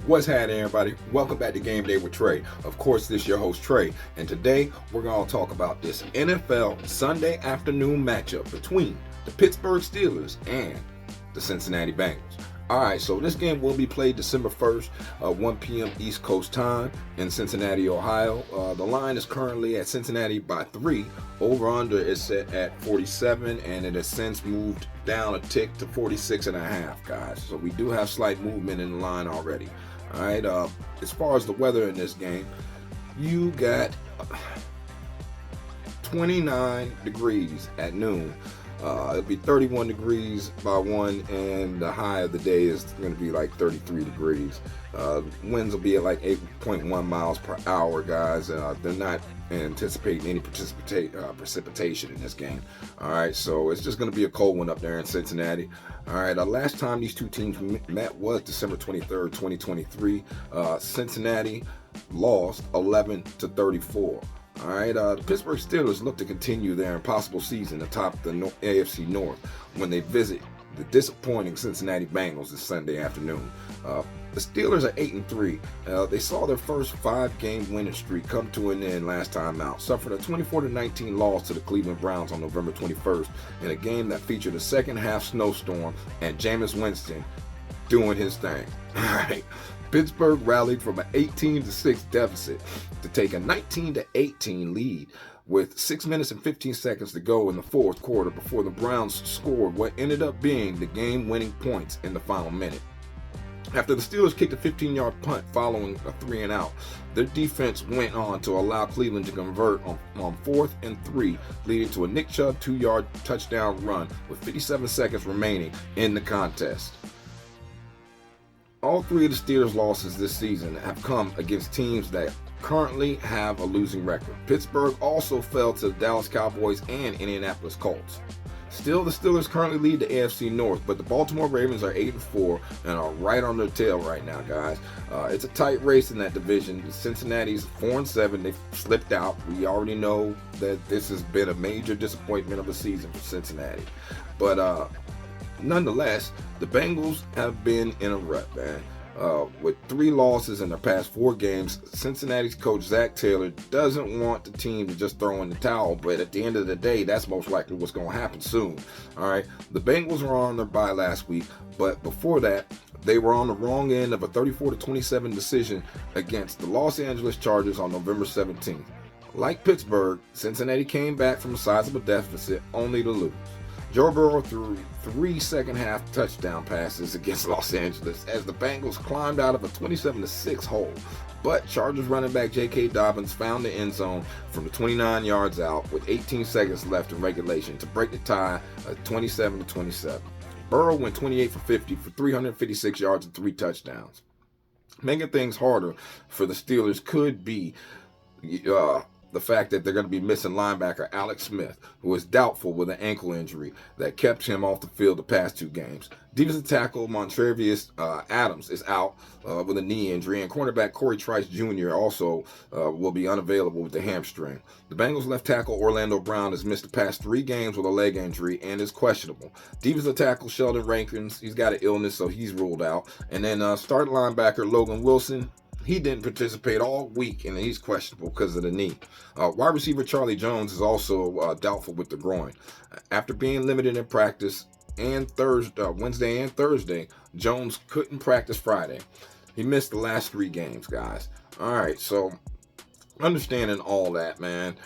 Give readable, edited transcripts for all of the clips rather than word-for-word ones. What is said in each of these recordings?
What's happening, everybody? Welcome back to Game Day with Trey. Of course, this is your host, Trey, and today we're going to talk about this NFL Sunday afternoon matchup between the Pittsburgh Steelers and the Cincinnati Bengals. All right, so this game will be played December 1st, 1 p.m. East Coast time in Cincinnati, Ohio. The line is currently at Cincinnati by 3. Over-under is set at 47, and it has since moved down a tick to 46.5, guys. So we do have slight movement in the line already. All right, as far as the weather in this game, you got 29 degrees at noon. It'll be 31 degrees by 1, and the high of the day is going to be like 33 degrees. Winds will be at like 8.1 miles per hour, guys. They're not anticipating any precipitation in this game. All right, so it's just going to be a cold one up there in Cincinnati. All right, last time these two teams met was December 23rd, 2023. Cincinnati lost 11-34. All right, the Pittsburgh Steelers look to continue their impossible season atop the AFC North when they visit the disappointing Cincinnati Bengals this Sunday afternoon. The Steelers are 8-3. They saw their first 5-game winning streak come to an end last time out, suffered a 24-19 loss to the Cleveland Browns on November 21st in a game that featured a second-half snowstorm and Jameis Winston doing his thing. All right. Pittsburgh rallied from an 18-6 deficit to take a 19-18 lead with 6 minutes and 15 seconds to go in the fourth quarter before the Browns scored what ended up being the game-winning points in the final minute. After the Steelers kicked a 15-yard punt following a 3-and-out, their defense went on to allow Cleveland to convert on 4th and 3, leading to a Nick Chubb 2-yard touchdown run with 57 seconds remaining in the contest. All 3 of the Steelers' losses this season have come against teams that currently have a losing record. Pittsburgh also fell to the Dallas Cowboys and Indianapolis Colts. Still, the Steelers currently lead the AFC North, but the Baltimore Ravens are 8-4 and are right on their tail right now, guys. It's a tight race in that division. Cincinnati's 4-7. They've slipped out. We already know that this has been a major disappointment of a season for Cincinnati. But nonetheless, the Bengals have been in a rut, man. With 3 losses in their past 4 games, Cincinnati's coach Zach Taylor doesn't want the team to just throw in the towel, but at the end of the day, that's most likely what's going to happen soon. All right, the Bengals were on their bye last week, but before that, they were on the wrong end of a 34-27 decision against the Los Angeles Chargers on November 17th. Like Pittsburgh, Cincinnati came back from a sizable deficit only to lose. Joe Burrow threw 3 second-half touchdown passes against Los Angeles as the Bengals climbed out of a 27-6 hole. But Chargers running back J.K. Dobbins found the end zone from the 29 yards out with 18 seconds left in regulation to break the tie at 27-27. Burrow went 28 for 50 for 356 yards and 3 touchdowns. Making things harder for the Steelers could be the fact that they're going to be missing linebacker Alex Smith, who is doubtful with an ankle injury that kept him off the field the past 2 games. Defensive tackle Montrevious Adams is out with a knee injury, and cornerback Corey Trice Jr. also will be unavailable with the hamstring. The Bengals left tackle Orlando Brown has missed the past 3 games with a leg injury and is questionable. Defensive tackle Sheldon Rankins, he's got an illness, so he's ruled out. And then starting linebacker Logan Wilson, he didn't participate all week, and he's questionable because of the knee. Wide receiver Charlie Jones is also doubtful with the groin. After being limited in practice and Wednesday and Thursday, Jones couldn't practice Friday. He missed the last 3 games, guys. All right, so understanding all that, man,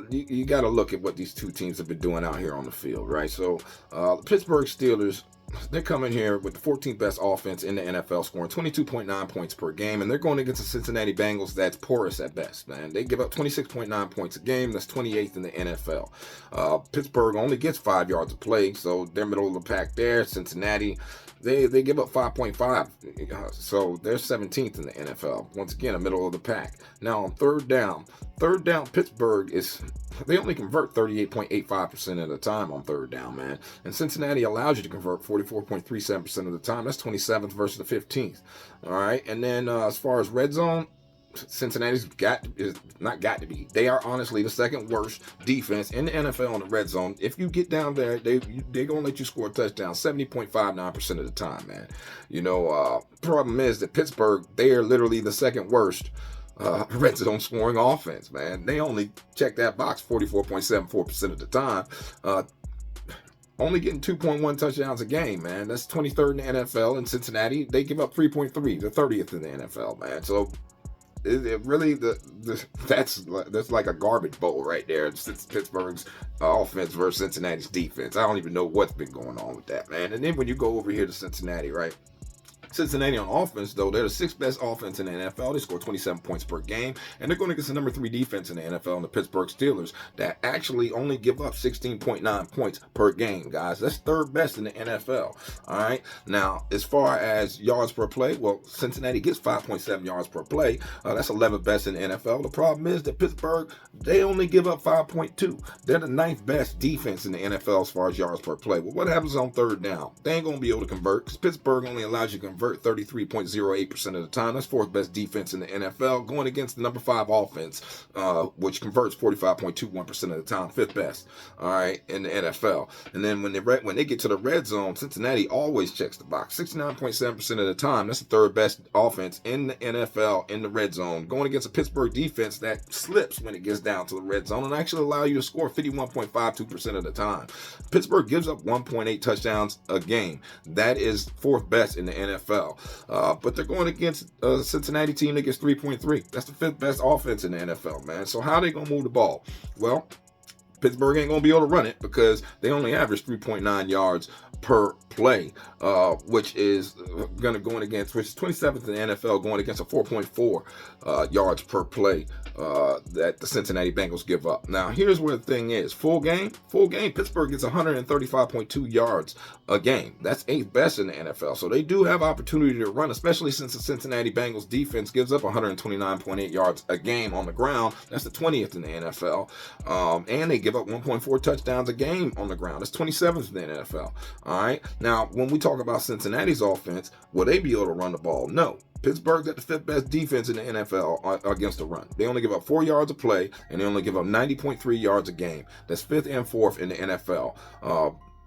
you got to look at what these 2 teams have been doing out here on the field, right? So the Pittsburgh Steelers, they're coming here with the 14th best offense in the NFL, scoring 22.9 points per game, and they're going against the Cincinnati Bengals that's porous at best, man. They give up 26.9 points a game. That's 28th in the NFL. Pittsburgh only gets 5 yards of play, so they're middle of the pack there. Cincinnati, they give up 5.5, so they're 17th in the NFL. Once again, a middle of the pack. Now on third down, Pittsburgh they only convert 38.85% of the time on third down, man. And Cincinnati allows you to convert 44.37% of the time. That's 27th versus the 15th. All right. And then as far as red zone, Cincinnati's they are honestly the second worst defense in the NFL in the red zone. If you get down there, they're gonna let you score a touchdown 70.59% of the time, man. Problem is that Pittsburgh, they are literally the second worst red zone scoring offense, man. They only check that box 44.74% of the time. Only getting 2.1 touchdowns a game, man. That's 23rd in the NFL. In Cincinnati, they give up 3.3, the 30th in the NFL, man. So it really that's like a garbage bowl right there. Since Pittsburgh's offense versus Cincinnati's defense, I don't even know what's been going on with that, man. And then when you go over here to Cincinnati, right? Cincinnati on offense, though, they're the sixth best offense in the NFL. They score 27 points per game, and they're going against the number 3 defense in the NFL, in the Pittsburgh Steelers, that actually only give up 16.9 points per game, guys. That's third best in the NFL. All right. Now, as far as yards per play, well, Cincinnati gets 5.7 yards per play. That's 11th best in the NFL. The problem is that Pittsburgh, they only give up 5.2. They're the 9th best defense in the NFL as far as yards per play. Well, what happens on third down? They ain't going to be able to convert, because Pittsburgh only allows you to convert 33.08% of the time. That's 4th best defense in the NFL, going against the number 5 offense, which converts 45.21% of the time, 5th best, all right, in the NFL. And then when they get to the red zone, Cincinnati always checks the box 69.7% of the time. That's the 3rd best offense in the NFL in the red zone, going against a Pittsburgh defense that slips when it gets down to the red zone and actually allow you to score 51.52% of the time. Pittsburgh gives up 1.8 touchdowns a game. That is 4th best in the NFL. But they're going against a Cincinnati team that gets 3.3. That's the 5th best offense in the NFL, man. So how are they going to move the ball? Well, Pittsburgh ain't going to be able to run it because they only average 3.9 yards per play, which is going against, which is 27th in the NFL, going against a 4.4 yards per play that the Cincinnati Bengals give up. Now, here's where the thing is. Full game, Pittsburgh gets 135.2 yards a game. That's 8th best in the NFL. So they do have opportunity to run, especially since the Cincinnati Bengals defense gives up 129.8 yards a game on the ground. That's the 20th in the NFL. And they give up 1.4 touchdowns a game on the ground. That's 27th in the NFL. All right. Now, when we talk about Cincinnati's offense, will they be able to run the ball? No. Pittsburgh's got the 5th best defense in the NFL against the run. They only give up 4 yards a play, and they only give up 90.3 yards a game. That's 5th and 4th in the NFL.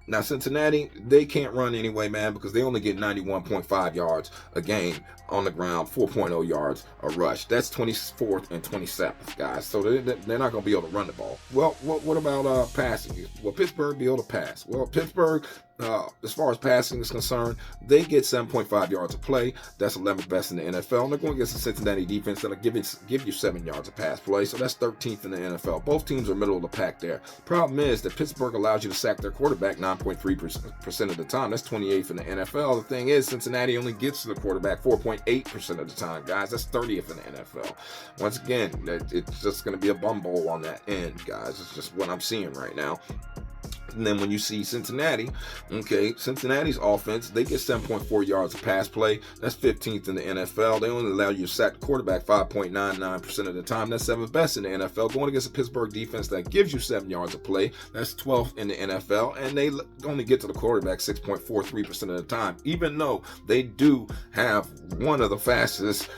Now, Cincinnati, they can't run anyway, man, because they only get 91.5 yards a game on the ground, 4.0 yards a rush. That's 24th and 27th, guys. So they're not going to be able to run the ball. Well, what about passing? Will Pittsburgh be able to pass? Well, Pittsburgh, as far as passing is concerned, they get 7.5 yards a play. That's 11th best in the NFL. And they're going against the Cincinnati defense that'll give you 7 yards of pass play. So that's 13th in the NFL. Both teams are middle of the pack there. Problem is that Pittsburgh allows you to sack their quarterback 9.3% of the time. That's 28th in the NFL. The thing is, Cincinnati only gets to the quarterback 4.8% of the time, guys. That's 30th in the NFL. Once again, it's just going to be a bum bowl on that end, guys. It's just what I'm seeing right now. And then when you see Cincinnati, Cincinnati's offense, they get 7.4 yards of pass play. That's 15th in the NFL. They only allow you to sack the quarterback 5.99% of the time. That's 7th best in the NFL. Going against a Pittsburgh defense that gives you 7 yards of play. That's 12th in the NFL. And they only get to the quarterback 6.43% of the time, even though they do have one of the fastest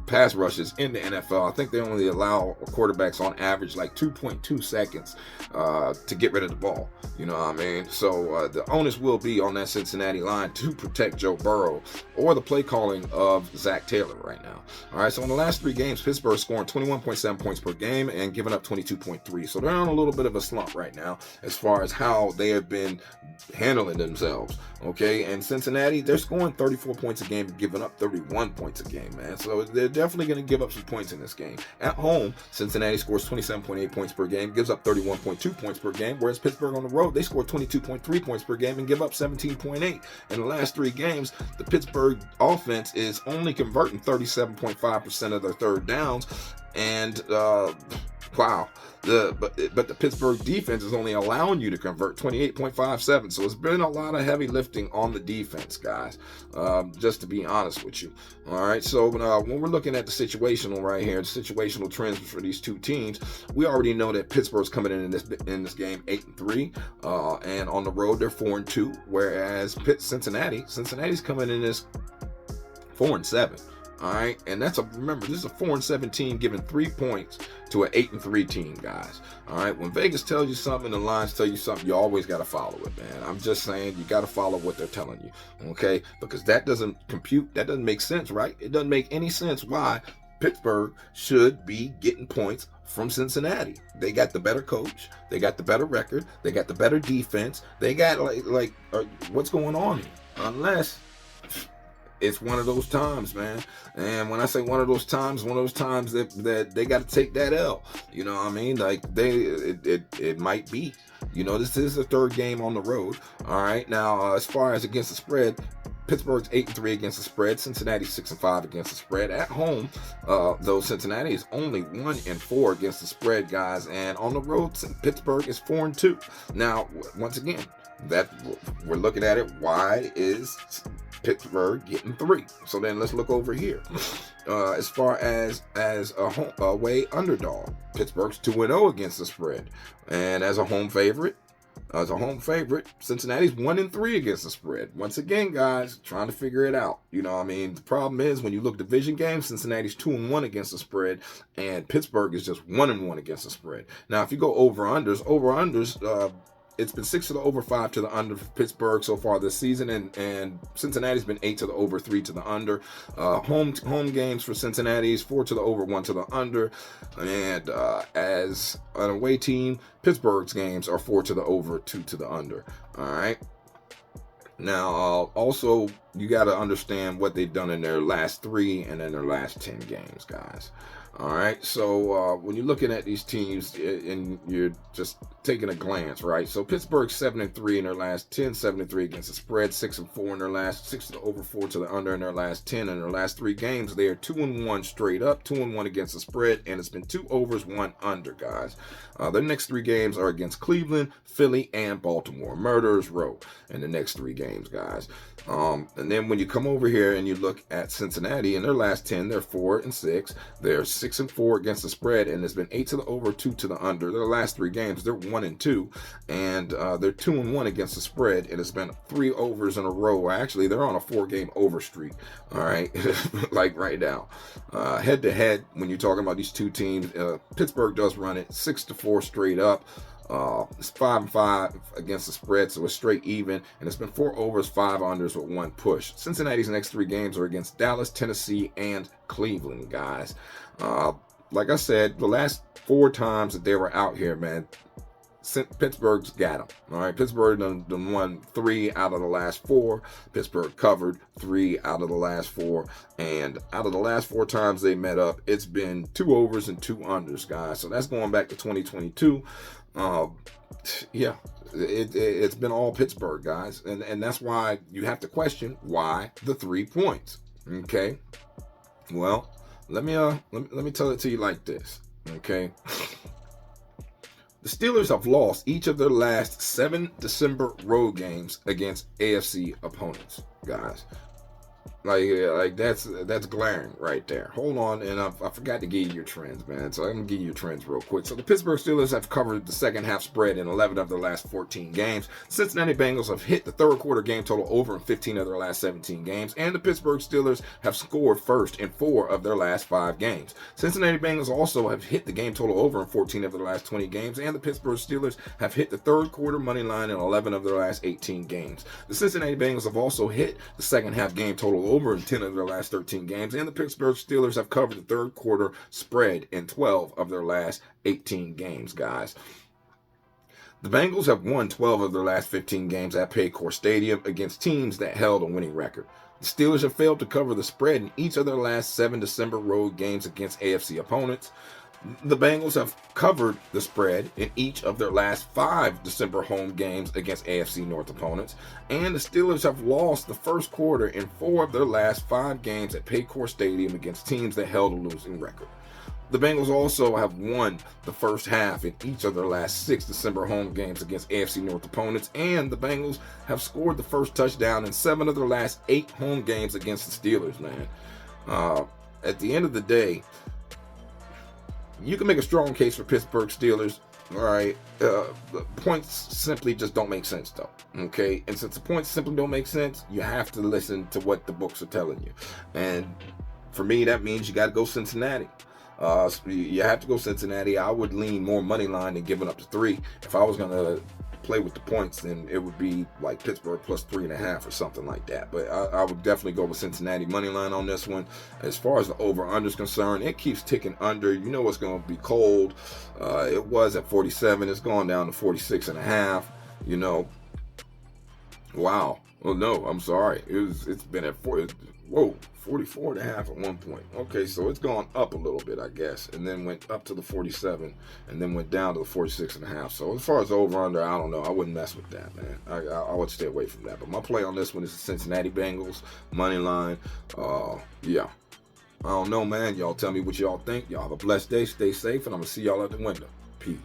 pass rushes in the NFL. I think they only allow quarterbacks on average like 2.2 seconds to get rid of the ball. You know what I mean? So the onus will be on that Cincinnati line to protect Joe Burrow or the play calling of Zach Taylor right now. All right, so in the last 3 games, Pittsburgh scoring 21.7 points per game and giving up 22.3. So they're on a little bit of a slump right now as far as how they have been handling themselves. Okay, and Cincinnati, they're scoring 34 points a game and giving up 31 points a game, man. So they're definitely going to give up some points in this game. At home, Cincinnati scores 27.8 points per game, gives up 31.2 points per game, whereas Pittsburgh on the road, they score 22.3 points per game and give up 17.8. In the last 3 games, the Pittsburgh offense is only converting 37.5% of their third downs, and wow. But the Pittsburgh defense is only allowing you to convert 28.57. So it's been a lot of heavy lifting on the defense, guys, just to be honest with you. All right, so when we're looking at the situational right here, the situational trends for these two teams, we already know that Pittsburgh's coming in this game 8-3, and on the road they're 4-2, whereas Cincinnati's coming in this 4-7. All right, and remember, this is a 4-7 team giving 3 points to an 8-3 team, guys. All right, when Vegas tells you something, the lines tell you something, you always got to follow it, man. I'm just saying, you got to follow what they're telling you, okay? Because that doesn't compute, that doesn't make sense, right? It doesn't make any sense why Pittsburgh should be getting points from Cincinnati. They got the better coach, they got the better record, they got the better defense. They got what's going on here? Unless it's one of those times, man. And when I say one of those times that they got to take that L. You know what I mean? Like it might be. You know, this is the third game on the road. All right. Now, as far as against the spread, Pittsburgh's 8-3 against the spread. Cincinnati's 6-5 against the spread. At home, though, Cincinnati is only 1-4 against the spread, guys. And on the road, Pittsburgh is 4-2. Now, once again, that we're looking at it. Why is Pittsburgh getting 3? So then let's look over here. As far as a away underdog, Pittsburgh's 2-0 against the spread, and as a home favorite, Cincinnati's 1-3 against the spread. Once again, guys, trying to figure it out. You know what I mean? The problem is when you look division games, Cincinnati's 2-1 against the spread, and Pittsburgh is just 1-1 against the spread. Now, if you go over-unders, it's been 6 to the over, 5 to the under for Pittsburgh so far this season, and Cincinnati's been 8 to the over, 3 to the under. Home games for Cincinnati's 4 to the over, 1 to the under, and as an away team, Pittsburgh's games are 4 to the over, 2 to the under. All right. Now, also, you got to understand what they've done in their last 3 and in their last 10 games, guys. All right, so when you're looking at these teams and you're just taking a glance, right? So Pittsburgh's 7-3 in their last 10, 7-3 against the spread, 6-4 in their last 6 to the over, 4 to the under in their last 10. In their last 3 games, they are 2-1 straight up, 2-1 against the spread, and it's been 2 overs, 1 under, guys. Their next 3 games are against Cleveland, Philly, and Baltimore. Murderers Row in the next 3 games, guys. And then when you come over here and you look at Cincinnati, in their last 10, they're 4-6. They're 6-4 against the spread, and it's been 8 to the over, 2 to the under. Their last 3 games, they're 1-2, and they're 2-1 against the spread, and it's been 3 overs in a row. Actually, they're on a 4-game over streak. All right, like right now. Head to head, when you're talking about these two teams, Pittsburgh does run it 6-4 straight up. It's 5-5 against the spread, so it's straight even, and it's been 4 overs, 5 unders with 1 push. Cincinnati's next 3 games are against Dallas, Tennessee, and Cleveland, guys. Like I said, the last 4 times that they were out here, man, Pittsburgh's got them. All right, Pittsburgh done won 3 out of the last 4. Pittsburgh covered 3 out of the last 4, and out of the last 4 times they met up, it's been 2 overs and 2 unders, guys. So that's going back to 2022. Yeah, it's been all Pittsburgh, guys, and that's why you have to question why the 3 points. Okay, well, let me tell it to you like this. Okay. The Steelers have lost each of their last 7 December road games against AFC opponents, guys. Like that's glaring right there. Hold on, and I forgot to give you your trends, man. So I'm gonna give you your trends real quick. So the Pittsburgh Steelers have covered the second half spread in 11 of their last 14 games. Cincinnati Bengals have hit the third quarter game total over in 15 of their last 17 games, and the Pittsburgh Steelers have scored first in 4 of their last 5 games. Cincinnati Bengals also have hit the game total over in 14 of their last 20 games, and the Pittsburgh Steelers have hit the third quarter money line in 11 of their last 18 games. The Cincinnati Bengals have also hit the second half game total over in 10 of their last 13 games, and the Pittsburgh Steelers have covered the third quarter spread in 12 of their last 18 games, guys. The Bengals have won 12 of their last 15 games at Paycor Stadium against teams that held a winning record. The Steelers have failed to cover the spread in each of their last 7 December road games against AFC opponents. The Bengals have covered the spread in each of their last 5 December home games against AFC North opponents, and the Steelers have lost the first quarter in 4 of their last 5 games at Paycor Stadium against teams that held a losing record. The Bengals also have won the first half in each of their last 6 December home games against AFC North opponents, and the Bengals have scored the first touchdown in 7 of their last 8 home games against the Steelers, man. At the end of the day, you can make a strong case for Pittsburgh Steelers. All right, points simply just don't make sense, though. Okay, and since the points simply don't make sense, you have to listen to what the books are telling you. And for me, that means you got to go Cincinnati. You have to go Cincinnati. I would lean more money line than giving up the 3. If I was going to play with the points, then it would be like Pittsburgh plus 3.5 or something like that. But I would definitely go with Cincinnati money line on this one. As far as the over-under is concerned, it keeps ticking under. You know it's going to be cold. It was at 47. It's gone down to 46.5. You know, wow. Oh no, I'm sorry. It's been at 44.5 at one point. Okay, so it's gone up a little bit, I guess, and then went up to the 47, and then went down to the 46.5. So as far as over under, I don't know. I wouldn't mess with that, man. I would stay away from that. But my play on this one is the Cincinnati Bengals money line. Yeah. I don't know, man. Y'all tell me what y'all think. Y'all have a blessed day. Stay safe, and I'm gonna see y'all at the window. Peace.